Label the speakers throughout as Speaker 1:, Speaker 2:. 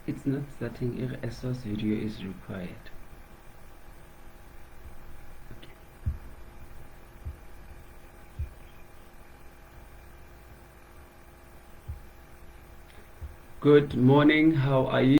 Speaker 1: It's not starting. A source video is required. Okay. Good morning. How are you?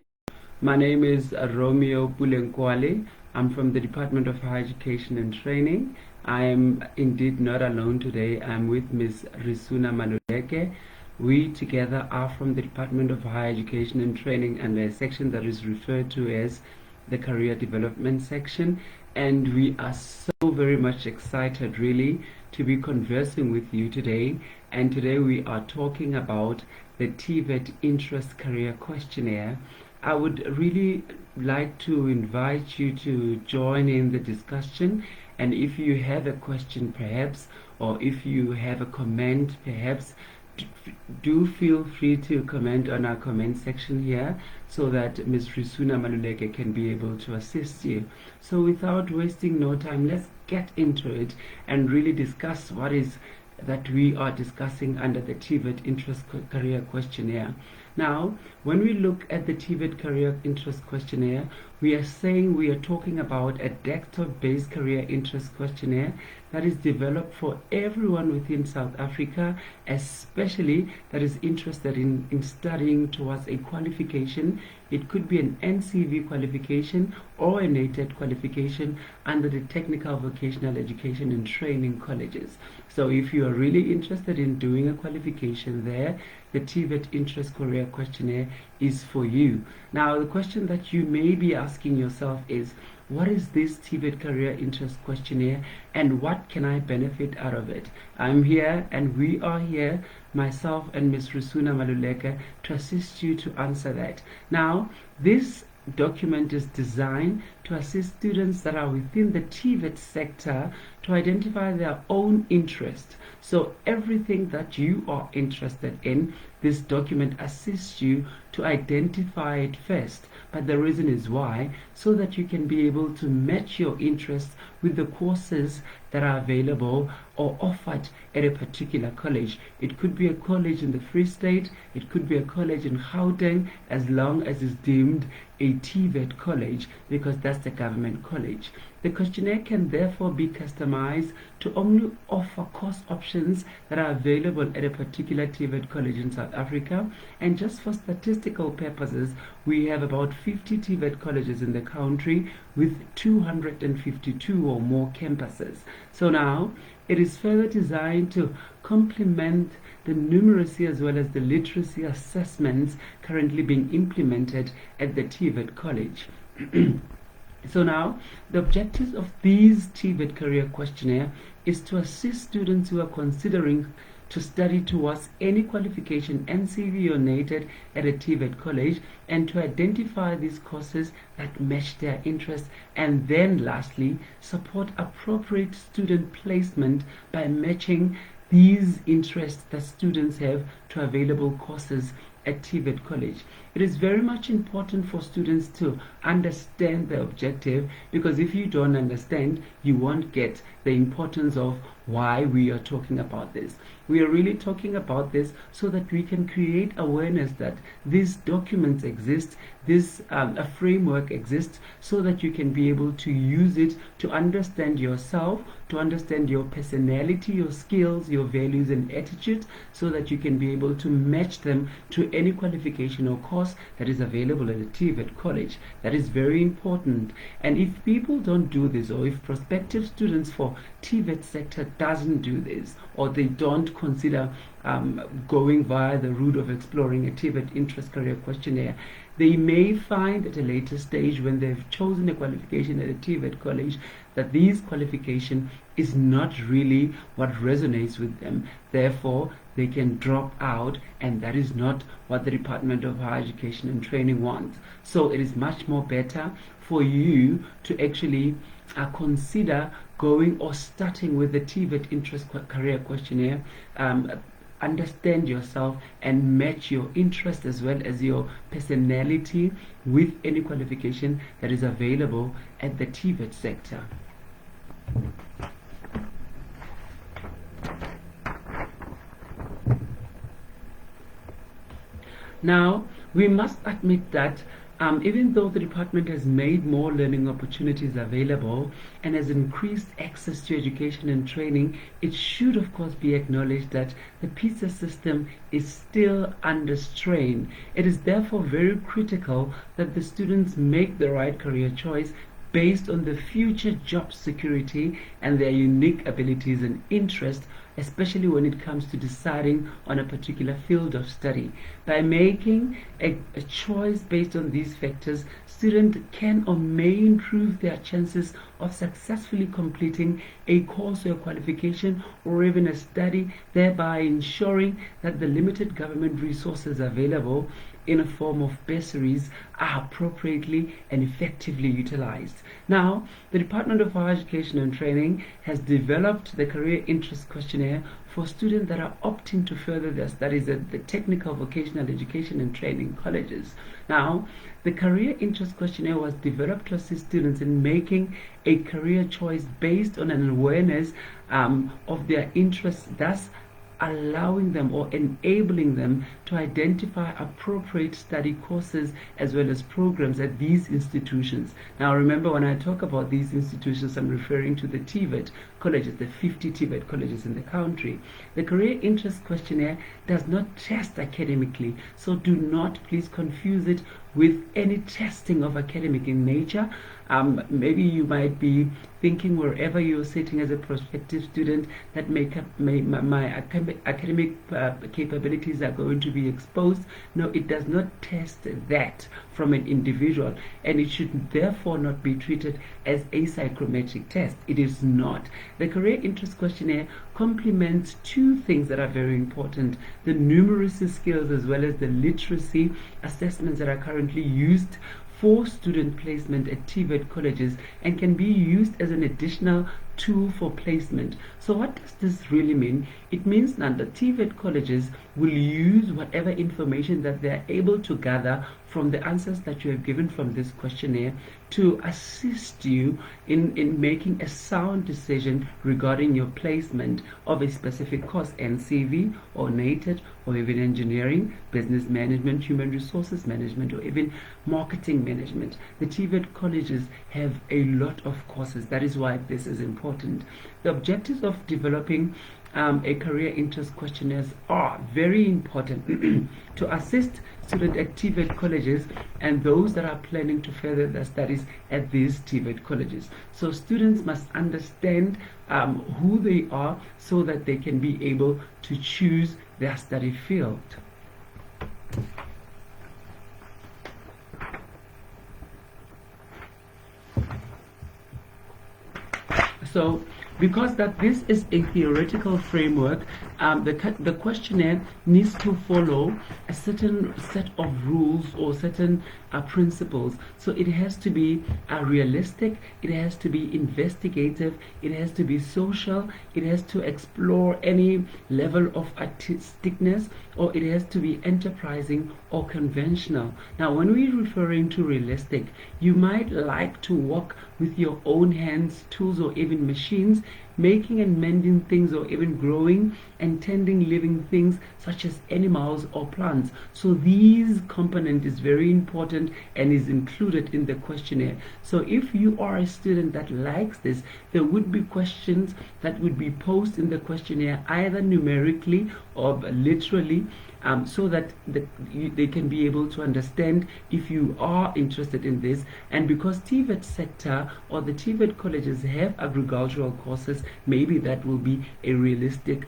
Speaker 1: My name is Romeo Pulenkwale. I'm from the Department of Higher Education and Training. I am indeed not alone today. I'm with Ms. Risuna Maluleke. We together are from the Department of Higher Education and Training and a section that is referred to as the Career Development section. And we are so very much excited really to be conversing with you today. And today we are talking about the TVET Interest Career Questionnaire. I would really like to invite you to join in the discussion, and if you have a question perhaps, or if you have a comment perhaps, do feel free to comment on our comment section here so that Ms. Risuna Maluleke can be able to assist you. So without wasting no time, let's get into it and really discuss what is that we are discussing under the TVET Interest Career Questionnaire. Now, when we look at the TVET Career Interest Questionnaire, we are saying we are talking about a desktop-based career interest questionnaire that is developed for everyone within South Africa, especially that is interested in studying towards a qualification. It could be an NCV qualification or a NATED qualification under the Technical Vocational Education and Training colleges. So if you are really interested in doing a qualification there, the TVET Interest Career Questionnaire is for you. Now, the question that you may be asking yourself is, what is this TVET Career Interest Questionnaire and what can I benefit out of it? I'm here and we are here, myself and Ms. Risuna Maluleke, to assist you to answer that. Now, this document is designed to assist students that are within the TVET sector to identify their own interest. So everything that you are interested in, this document assists you to identify it first. But the reason is why, so that you can be able to match your interests with the courses that are available or offered at a particular college. It could be a college in the Free State, it could be a college in Gauteng, as long as it's deemed a TVET college, because that's the government college. The questionnaire can therefore be customized to only offer course options that are available at a particular TVET college in South Africa. And just for statistical purposes, we have about 50 TVET colleges in the country with 252 or more campuses. So now, it is further designed to complement the numeracy as well as the literacy assessments currently being implemented at the TVET college. So now, the objectives of these TVET Career Questionnaire is to assist students who are considering to study towards any qualification, NCV or NATED, at a TVET college, and to identify these courses that match their interests, and then lastly, support appropriate student placement by matching these interests that students have to available courses at TVET college. It is very much important for students to understand the objective, because if you don't understand, you won't get the importance of why we are talking about this. We are really talking about this so that we can create awareness that these documents exist, this a framework exists, so that you can be able to use it to understand yourself, to understand your personality, your skills, your values and attitudes, so that you can be able to match them to any qualification or course that is available at a TVET college. That is very important. And if people don't do this, or if prospective students for TVET sector doesn't do this, or they don't consider going via the route of exploring a TVET Interest Career Questionnaire, they may find at a later stage, when they've chosen a qualification at a TVET college, that this qualification is not really what resonates with them. Therefore, they can drop out, and that is not what the Department of Higher Education and Training wants. So it is much more better for you to actually consider going or starting with the TVET Interest Career Questionnaire. Understand yourself and match your interest as well as your personality with any qualification that is available at the TVET sector. Now, We must admit that even though the department has made more learning opportunities available and has increased access to education and training, it should of course be acknowledged that the PISA system is still under strain. It is therefore very critical that the students make the right career choice based on the future job security and their unique abilities and interests, especially when it comes to deciding on a particular field of study. By making a choice based on these factors, students can or may improve their chances of successfully completing a course or qualification or even a study, thereby ensuring that the limited government resources available in a form of bursaries are appropriately and effectively utilized. Now, the Department of Higher Education and Training has developed the Career Interest Questionnaire for students that are opting to further their studies at the technical, vocational education and training colleges. Now, the Career Interest Questionnaire was developed to assist students in making a career choice based on an awareness of their interests, thus allowing them or enabling them to identify appropriate study courses as well as programs at these institutions. Now remember, when I talk about these institutions, I'm referring to the TVET colleges, the 50 TVET colleges in the country. The Career Interest Questionnaire does not test academically, so do not please confuse it with any testing of academic in nature. Maybe you might be thinking wherever you're sitting as a prospective student that my academic capabilities are going to be exposed. No, it does not test that from an individual, and it should therefore not be treated as a psychometric test. It is not. The Career Interest Questionnaire complements two things that are very important: the numeracy skills as well as the literacy assessments that are currently used for student placement at TVET colleges and can be used as an additional tool for placement. So what does this really mean? It means that the TVET colleges will use whatever information that they're able to gather from the answers that you have given from this questionnaire to assist you in making a sound decision regarding your placement of a specific course, NCV or NATED, or even engineering, business management, human resources management, or even marketing management. The TVET colleges have a lot of courses. That is why this is important. The objectives of developing a career interest questionnaires are very important to assist students at TVET colleges and those that are planning to further their studies at these TVET colleges. So students must understand who they are so that they can be able to choose their study field. So because that this is a theoretical framework, the questionnaire needs to follow a certain set of rules or certain principles. So it has to be realistic, it has to be investigative, it has to be social, it has to explore any level of artisticness, or it has to be enterprising or conventional. Now when we're referring to realistic, you might like to work with your own hands, tools, or even machines, making and mending things, or even growing and tending living things such as animals or plants. So these component is very important and is included in the questionnaire. So if you are a student that likes this, there would be questions that would be posed in the questionnaire, either numerically or literally, so that they can be able to understand if you are interested in this. And because TVET sector or the TVET colleges have agricultural courses, maybe that will be a realistic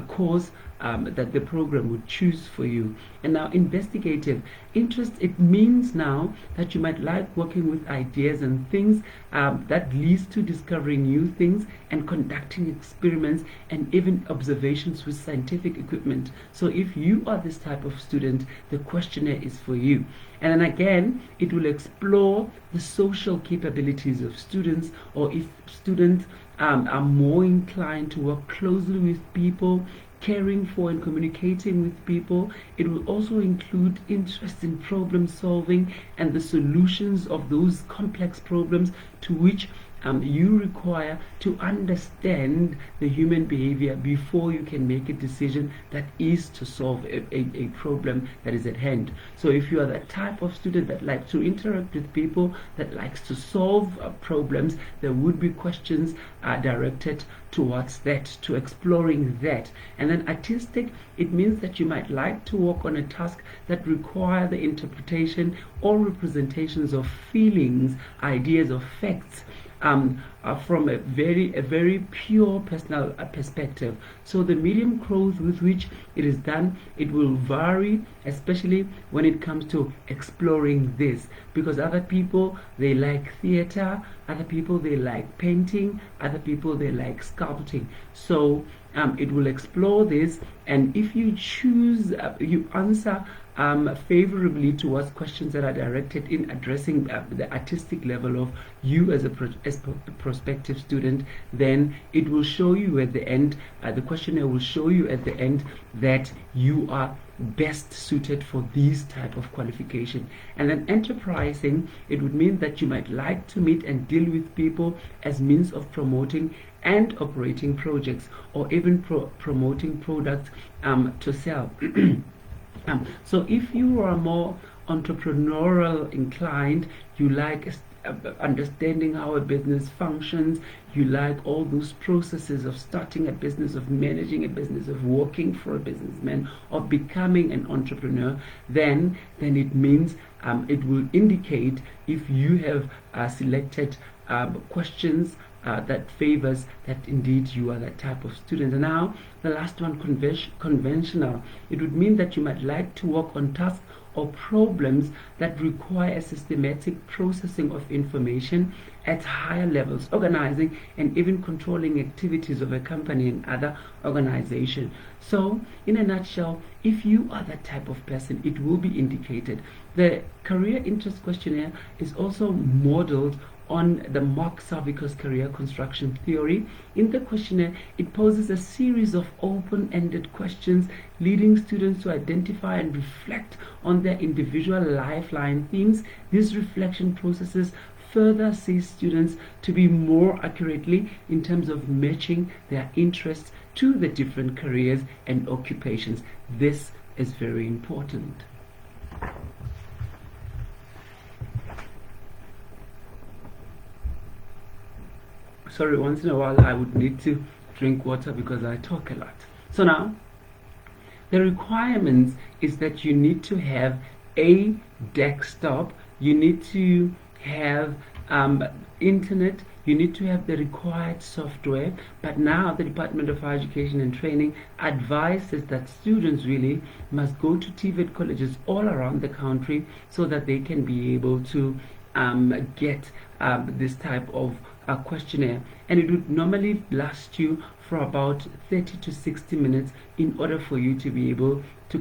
Speaker 1: course that the program would choose for you. And now investigative interest, it means now that you might like working with ideas and things that leads to discovering new things and conducting experiments and even observations with scientific equipment. So if you are this type of student, the questionnaire is for you. And then again, it will explore the social capabilities of students, or if students are more inclined to work closely with people, caring for and communicating with people. It will also include interest in problem solving and the solutions of those complex problems to which you require to understand the human behavior before you can make a decision that is to solve a problem that is at hand. So if you are that type of student that likes to interact with people, that likes to solve problems, there would be questions directed towards that, to exploring that. And then artistic, it means that you might like to work on a task that require the interpretation or representations of feelings, ideas, or facts from a very pure personal perspective. So the medium growth with which it is done, it will vary, especially when it comes to exploring this, because other people, they like theater, other people, they like painting, other people, they like sculpting. So it will explore this, and if you choose, you answer favorably towards questions that are directed in addressing the artistic level of you as a prospective student, then it will show you at the end, the questionnaire will show you at the end that you are best suited for these type of qualification. And then enterprising, it would mean that you might like to meet and deal with people as means of promoting and operating projects, or even promoting products to sell. So if you are more entrepreneurial inclined, you like understanding how a business functions, you like all those processes of starting a business, of managing a business, of working for a businessman, of becoming an entrepreneur, then it means it will indicate if you have selected questions that favors that indeed you are that type of student. And now the last one, conventional, it would mean that you might like to work on tasks or problems that require a systematic processing of information at higher levels, organizing and even controlling activities of a company and other organization. So in a nutshell, if you are that type of person, it will be indicated. The Career Interest Questionnaire is also modeled on the Mark Savicker's career construction theory. In the questionnaire, it poses a series of open-ended questions leading students to identify and reflect on their individual lifeline themes. These reflection processes further assist students to be more accurately in terms of matching their interests to the different careers and occupations. This is very important. Sorry, once in a while I would need to drink water because I talk a lot. So now, the requirements is that you need to have a desktop, you need to have internet, you need to have the required software. But now the Department of Higher Education and Training advises that students really must go to TVET colleges all around the country so that they can be able to get this type of questionnaire, and it would normally last you for about 30 to 60 minutes in order for you to be able to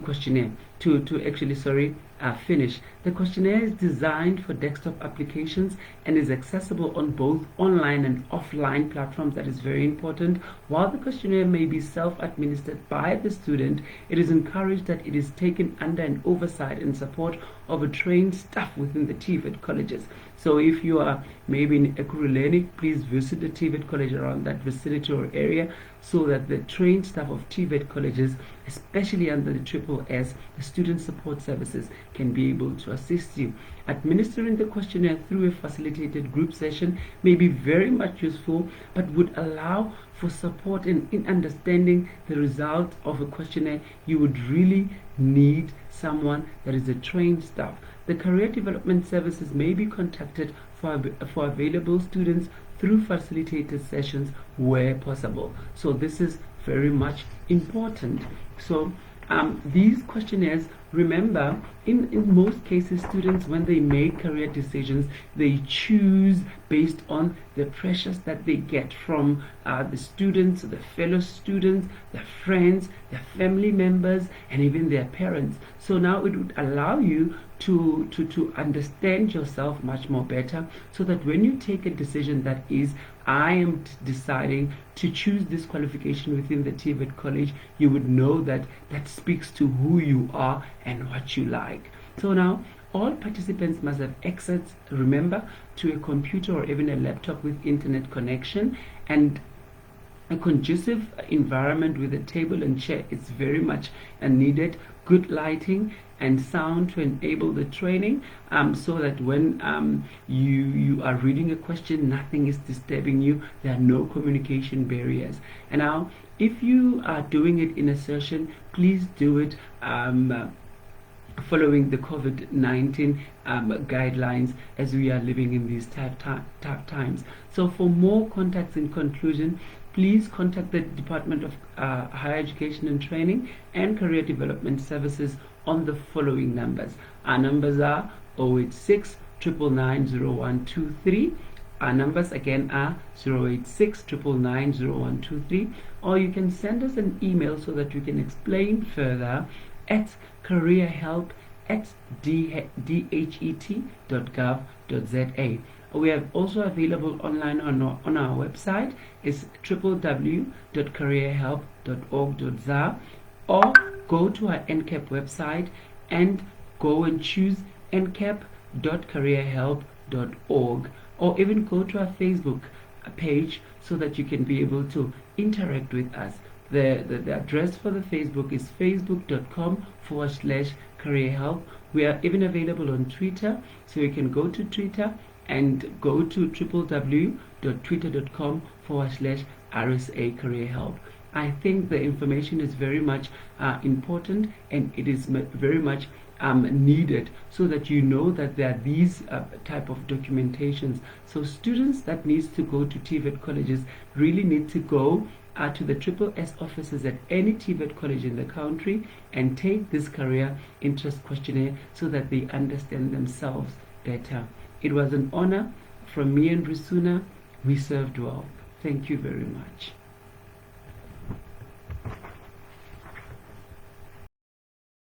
Speaker 1: finish. The questionnaire is designed for desktop applications and is accessible on both online and offline platforms. That is very important. While the questionnaire may be self-administered by the student, it is encouraged that it is taken under an oversight and support of a trained staff within the TVET colleges. So if you are maybe in Ekurhuleni, please visit the TVET college around that vicinity or area, so that the trained staff of TVET colleges, especially under the SSS, the Student Support Services, can be able to assist you. Administering the questionnaire through a facilitated group session may be very much useful, but would allow for support in understanding the result of a questionnaire. You would really need someone that is a trained staff. The Career Development Services may be contacted for available students through facilitated sessions where possible. So this is very much important. So these questionnaires, remember, in most cases, students, when they make career decisions, they choose based on the pressures that they get from the students, the fellow students, their friends, their family members, and even their parents. So now it would allow you to understand yourself much more better, so that when you take a decision that is, I am deciding to choose this qualification within the TVET college, you would know that that speaks to who you are and what you like. So now, all participants must have access, remember, to a computer or even a laptop with internet connection, and a conducive environment with a table and chair is very much needed. Good lighting and sound to enable the training, so that when you are reading a question, nothing is disturbing you. There are no communication barriers. And now, if you are doing it in a session, please do it following the COVID-19 guidelines, as we are living in these tough times. So for more contacts, in conclusion, please contact the Department of Higher Education and Training and Career Development Services on the following numbers. Our numbers are 086 999 0123. Our numbers again are 086 999 0123, or you can send us an email so that we can explain further at careerhelp@dhet.gov.za. We are also available online on our website. It's www.careerhelp.org.za, or go to our NCAP website and go and choose ncap.careerhelp.org, or even go to our Facebook page so that you can be able to interact with us. The address for the Facebook is facebook.com/careerhelp. We are even available on Twitter, so you can go to Twitter and go to www.twitter.com/RSA Career Help. I think the information is very much important, and it is very much needed, so that you know that there are these type of documentations. So students that needs to go to TVET colleges really need to go to the SSS offices at any TVET college in the country and take this career interest questionnaire so that they understand themselves better. It was an honor from me and Risuna. We served well. Thank you very much.